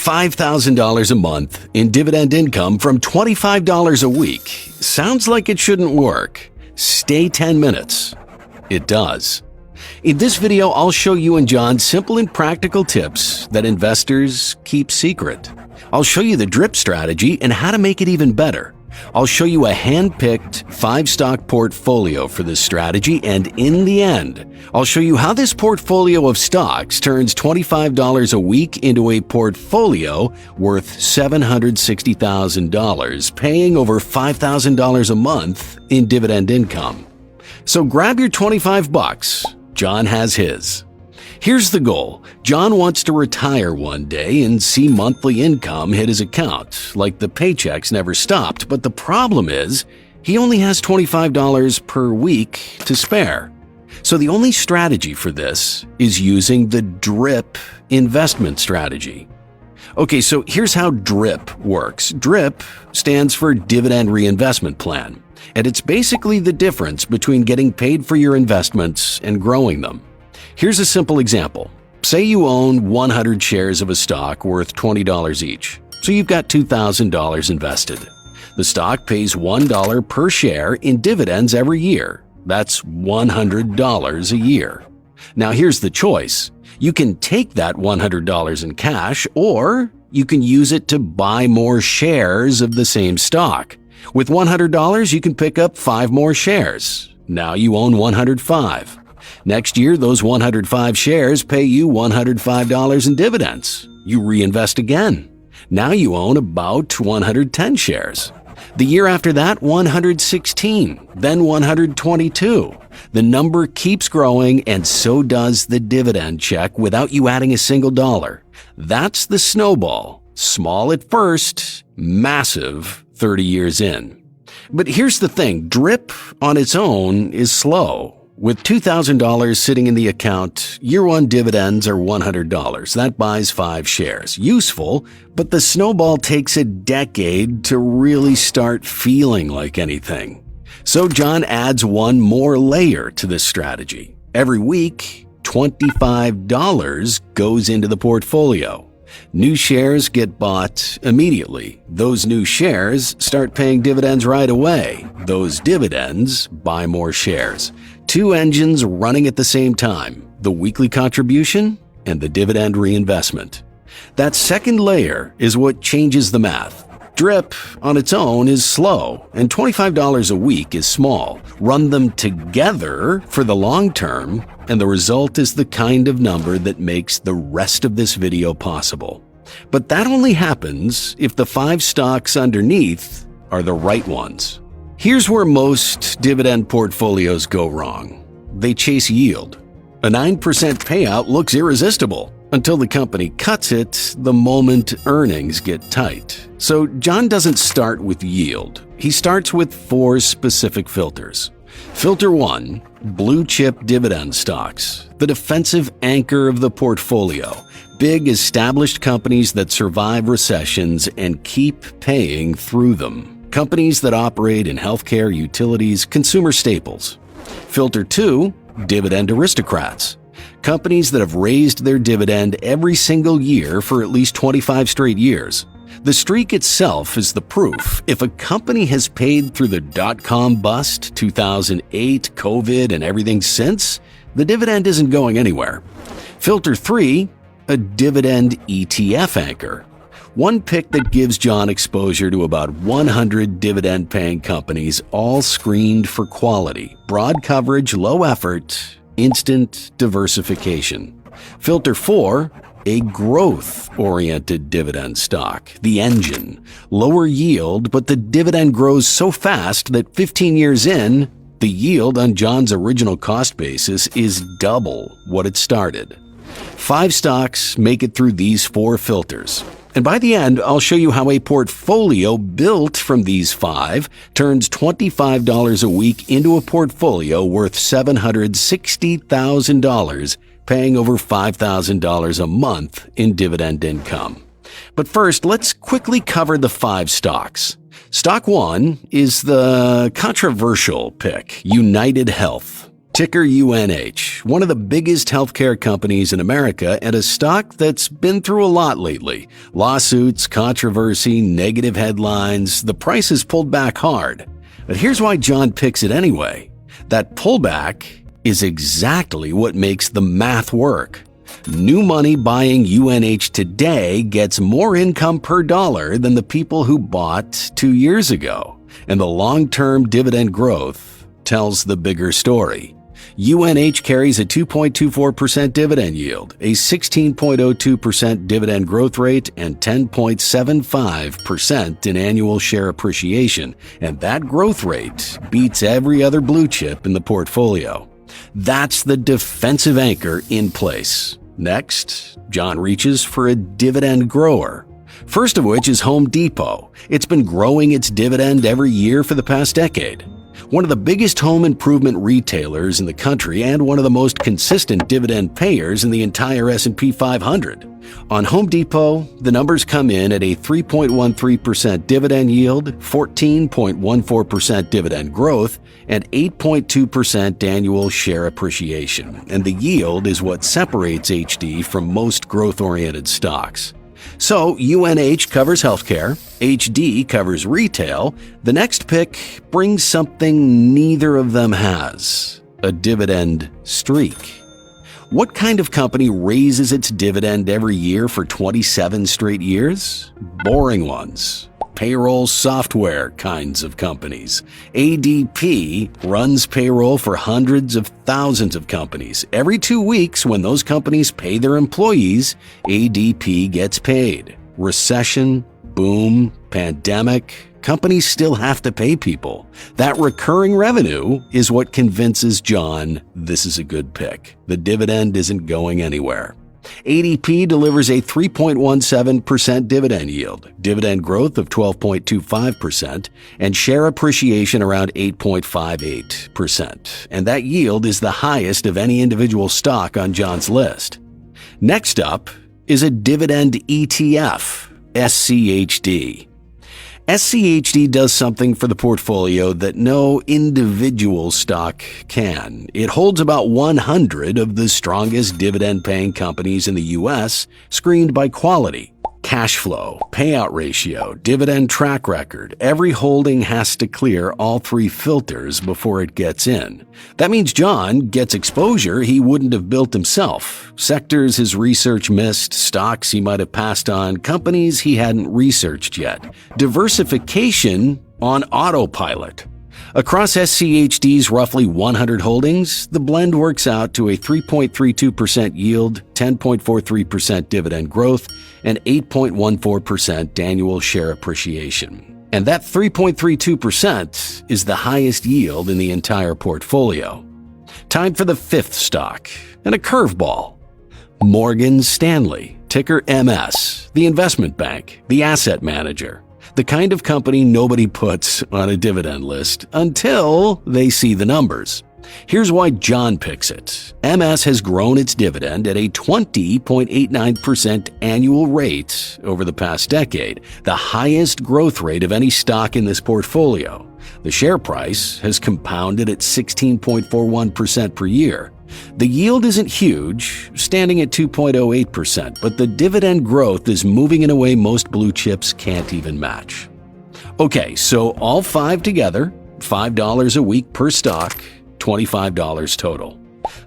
$5,000 a month in dividend income from $25 a week. Sounds like it shouldn't work. Stay 10 minutes. It does. In this video, I'll show you and John simple and practical tips that investors keep secret. I'll show you the drip strategy and how to make it even better. I'll show you a hand-picked 5-stock portfolio for this strategy, and in the end, I'll show you how this portfolio of stocks turns $25 a week into a portfolio worth $760,000, paying over $5,000 a month in dividend income. So grab your $25. John has his. Here's the goal. John wants to retire one day and see monthly income hit his account, like the paychecks never stopped. But the problem is, he only has $25 per week to spare. So the only strategy for this is using the DRIP investment strategy. Okay, so here's how DRIP works. DRIP stands for Dividend Reinvestment Plan, and it's basically the difference between getting paid for your investments and growing them. Here's a simple example. Say you own 100 shares of a stock worth $20 each. So you've got $2,000 invested. The stock pays $1 per share in dividends every year. That's $100 a year. Now here's the choice. You can take that $100 in cash, or you can use it to buy more shares of the same stock. With $100, you can pick up 5 more shares. Now you own 105. Next year, those 105 shares pay you $105 in dividends. You reinvest again. Now you own about 110 shares. The year after that, 116, then 122. The number keeps growing, and so does the dividend check without you adding a single dollar. That's the snowball. Small at first, massive 30 years in. But here's the thing, DRIP on its own is slow. With $2,000 sitting in the account, year one dividends are $100. That buys 5 shares. Useful, but the snowball takes a decade to really start feeling like anything. So John adds one more layer to this strategy. Every week, $25 goes into the portfolio. New shares get bought immediately. Those new shares start paying dividends right away. Those dividends buy more shares. 2 engines running at the same time, the weekly contribution and the dividend reinvestment. That second layer is what changes the math. DRIP on its own is slow, and $25 a week is small. Run them together for the long term, and the result is the kind of number that makes the rest of this video possible. But that only happens if the 5 stocks underneath are the right ones. Here's where most dividend portfolios go wrong. They chase yield. A 9% payout looks irresistible until the company cuts it the moment earnings get tight. So John doesn't start with yield. He starts with 4 specific filters. Filter 1, blue chip dividend stocks, the defensive anchor of the portfolio. Big established companies that survive recessions and keep paying through them. Companies that operate in healthcare, utilities, consumer staples. Filter 2, dividend aristocrats. Companies that have raised their dividend every single year for at least 25 straight years. The streak itself is the proof. If a company has paid through the dot-com bust, 2008, COVID, and everything since, the dividend isn't going anywhere. Filter 3, a dividend ETF anchor. One pick that gives John exposure to about 100 dividend-paying companies, all screened for quality, broad coverage, low effort, instant diversification. Filter 4, a growth-oriented dividend stock, the engine. Lower yield, but the dividend grows so fast that 15 years in, the yield on John's original cost basis is double what it started. 5 stocks make it through these 4 filters. And by the end, I'll show you how a portfolio built from these 5 turns $25 a week into a portfolio worth $760,000, paying over $5,000 a month in dividend income. But first, let's quickly cover the 5 stocks. Stock 1 is the controversial pick, United Health. Ticker UNH, one of the biggest healthcare companies in America and a stock that's been through a lot lately. Lawsuits, controversy, negative headlines, the price has pulled back hard. But here's why John picks it anyway. That pullback is exactly what makes the math work. New money buying UNH today gets more income per dollar than the people who bought 2 years ago. And the long-term dividend growth tells the bigger story. UNH carries a 2.24% dividend yield, a 16.02% dividend growth rate, and 10.75% in annual share appreciation. And that growth rate beats every other blue chip in the portfolio. That's the defensive anchor in place. Next, John reaches for a dividend grower. First of which is Home Depot. It's been growing its dividend every year for the past decade. One of the biggest home improvement retailers in the country and one of the most consistent dividend payers in the entire S&P 500. On Home Depot, the numbers come in at a 3.13% dividend yield, 14.14% dividend growth, and 8.2% annual share appreciation. And the yield is what separates HD from most growth-oriented stocks. So UNH covers healthcare, HD covers retail. The next pick brings something neither of them has: a dividend streak. What kind of company raises its dividend every year for 27 straight years? Boring ones. Payroll software kinds of companies. ADP runs payroll for hundreds of thousands of companies. Every 2 weeks, when those companies pay their employees, ADP gets paid. Recession, boom, pandemic, companies still have to pay people. That recurring revenue is what convinces John this is a good pick. The dividend isn't going anywhere. ADP delivers a 3.17% dividend yield, dividend growth of 12.25%, and share appreciation around 8.58%. And that yield is the highest of any individual stock on John's list. Next up is a dividend ETF, SCHD. SCHD does something for the portfolio that no individual stock can. It holds about 100 of the strongest dividend-paying companies in the U.S., screened by quality, cash flow, payout ratio, dividend track record. Every holding has to clear all 3 filters before it gets in. That means John gets exposure he wouldn't have built himself. Sectors his research missed, stocks he might have passed on, companies he hadn't researched yet. Diversification on autopilot. Across SCHD's roughly 100 holdings, the blend works out to a 3.32% yield, 10.43% dividend growth, and 8.14% annual share appreciation. And that 3.32% is the highest yield in the entire portfolio. Time for the 5th stock, and a curveball. Morgan Stanley, ticker MS, the investment bank, the asset manager. The kind of company nobody puts on a dividend list until they see the numbers. Here's why John picks it. MS has grown its dividend at a 20.89% annual rate over the past decade, the highest growth rate of any stock in this portfolio. The share price has compounded at 16.41% per year. The yield isn't huge, standing at 2.08%, but the dividend growth is moving in a way most blue chips can't even match. Okay, so all 5 together, $5 a week per stock, $25 total.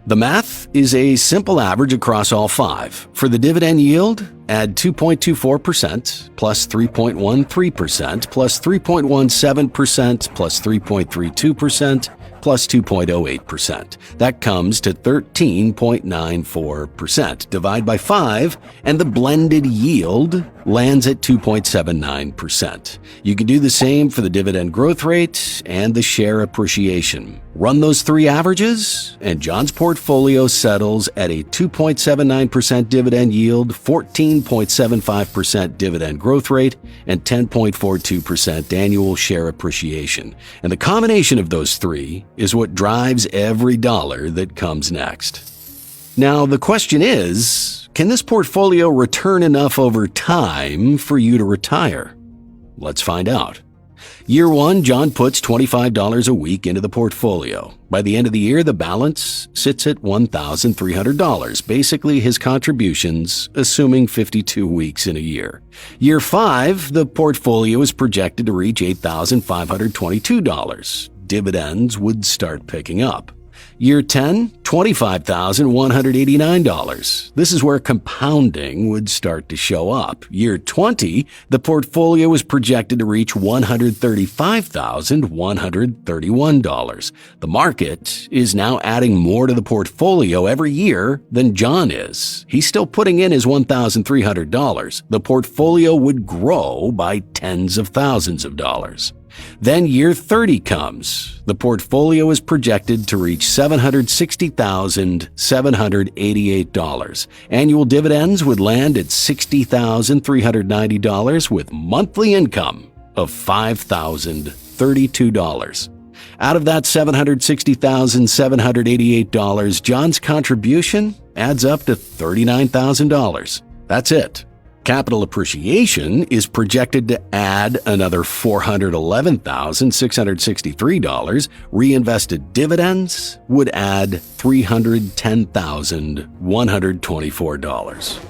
The math is a simple average across all 5. For the dividend yield, add 2.24% plus 3.13% plus 3.17% plus 3.32% plus 2.08%. That comes to 13.94%. Divide by 5, and the blended yield lands at 2.79%. You can do the same for the dividend growth rate and the share appreciation. Run those 3 averages, and John's portfolio settles at a 2.79% dividend yield, 14.75% dividend growth rate, and 10.42% annual share appreciation. And the combination of those 3 is what drives every dollar that comes next. Now, the question is, can this portfolio return enough over time for you to retire? Let's find out. Year 1, John puts $25 a week into the portfolio. By the end of the year, the balance sits at $1,300, basically his contributions, assuming 52 weeks in a year. Year 5, the portfolio is projected to reach $8,522. Dividends would start picking up. Year 10, $25,189. This is where compounding would start to show up. Year 20, the portfolio is projected to reach $135,131. The market is now adding more to the portfolio every year than John is. He's still putting in his $1,300. The portfolio would grow by tens of thousands of dollars. Then year 30 comes. The portfolio is projected to reach $760,788. Annual dividends would land at $60,390 with monthly income of $5,032. Out of that $760,788, John's contribution adds up to $39,000. That's it. Capital appreciation is projected to add another $411,663. Reinvested dividends would add $310,124.